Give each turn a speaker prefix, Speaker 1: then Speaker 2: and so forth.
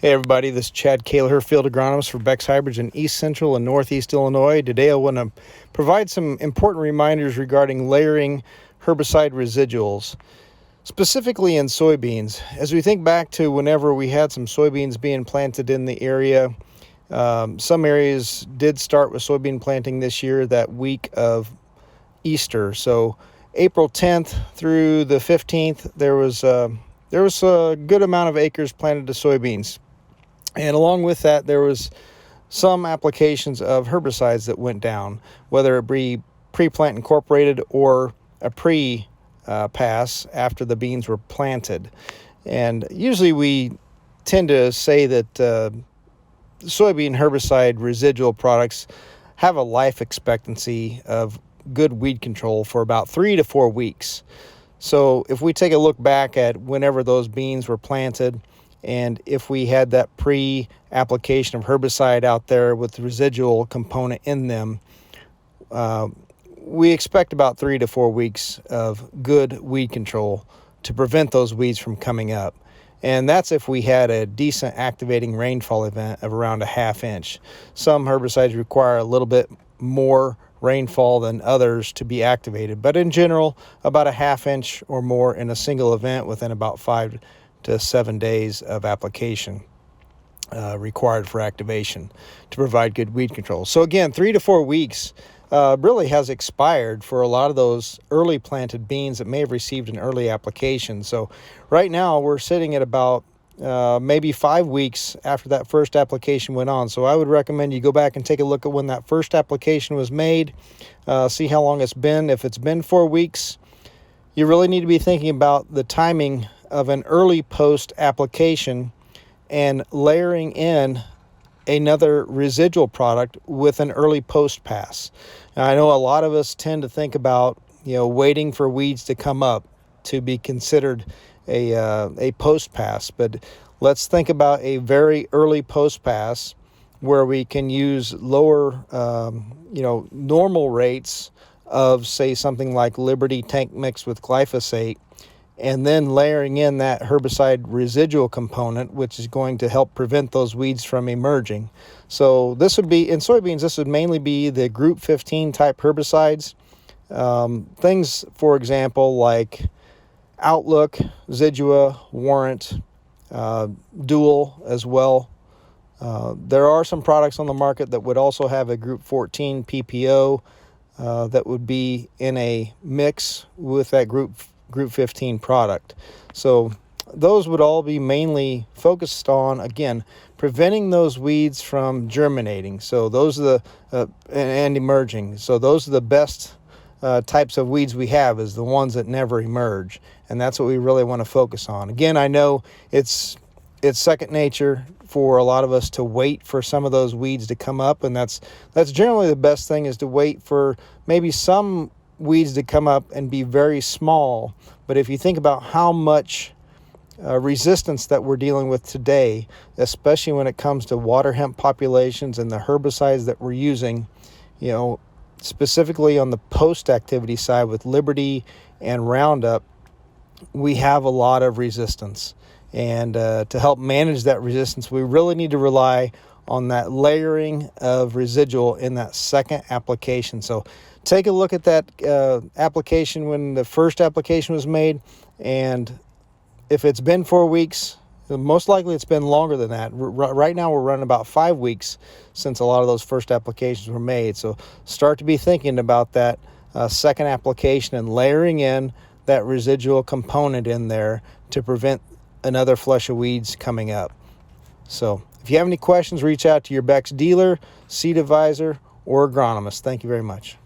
Speaker 1: Hey everybody, this is Chad Kaler, field agronomist for Beck's Hybrids in East Central and Northeast Illinois. Today I want to provide some important reminders regarding layering herbicide residuals, specifically in soybeans. As we think back to whenever we had some soybeans being planted in the area, some areas did start with soybean planting this year that week of Easter. So April 10th through the 15th, there was a good amount of acres planted to soybeans. And along with that, there was some applications of herbicides that went down, whether it be pre-plant incorporated or a pre-pass after the beans were planted. And usually we tend to say that soybean herbicide residual products have a life expectancy of good weed control for about 3 to 4 weeks. So if we take a look back at whenever those beans were planted, and if we had that pre-application of herbicide out there with the residual component in them, we expect about 3 to 4 weeks of good weed control to prevent those weeds from coming up. And that's if we had a decent activating rainfall event of around a ½ inch. Some herbicides require a little bit more rainfall than others to be activated, but in general, about a ½ inch or more in a single event within about 5 to 7 days of application required for activation to provide good weed control. So again, 3 to 4 weeks really has expired for a lot of those early planted beans that may have received an early application. So right now we're sitting at about maybe 5 weeks after that first application went on. So I would recommend you go back and take a look at when that first application was made, see how long it's been. If it's been 4 weeks, you really need to be thinking about the timing of an early post application and layering in another residual product with an early post pass. Now, I know a lot of us tend to think about, waiting for weeds to come up to be considered a post pass, but let's think about a very early post pass where we can use lower, normal rates of, say, something like Liberty tank mix with glyphosate, and then layering in that herbicide residual component, which is going to help prevent those weeds from emerging. So this would be, in soybeans, this would mainly be the group 15 type herbicides. Things, for example, like Outlook, Zidua, Warrant, Dual as well. There are some products on the market that would also have a group 14 PPO that would be in a mix with that group 15 product. So those would all be mainly focused on, again, preventing those weeds from germinating. So those are and emerging. So those are the best types of weeds we have, is the ones that never emerge. And that's what we really want to focus on. Again, I know it's second nature for a lot of us to wait for some of those weeds to come up, and that's generally the best thing, is to wait for maybe some weeds to come up and be very small. But if you think about how much resistance that we're dealing with today, especially when it comes to water hemp populations and the herbicides that we're using, specifically on the post activity side with Liberty and Roundup, we have a lot of resistance. And to help manage that resistance, we really need to rely on that layering of residual in that second application. So take a look at that application when the first application was made, and if it's been 4 weeks, most likely it's been longer than that. Right now we're running about 5 weeks since a lot of those first applications were made. So start to be thinking about that second application and layering in that residual component in there to prevent another flush of weeds coming up. So if you have any questions, reach out to your Beck's dealer, seed advisor, or agronomist. Thank you very much.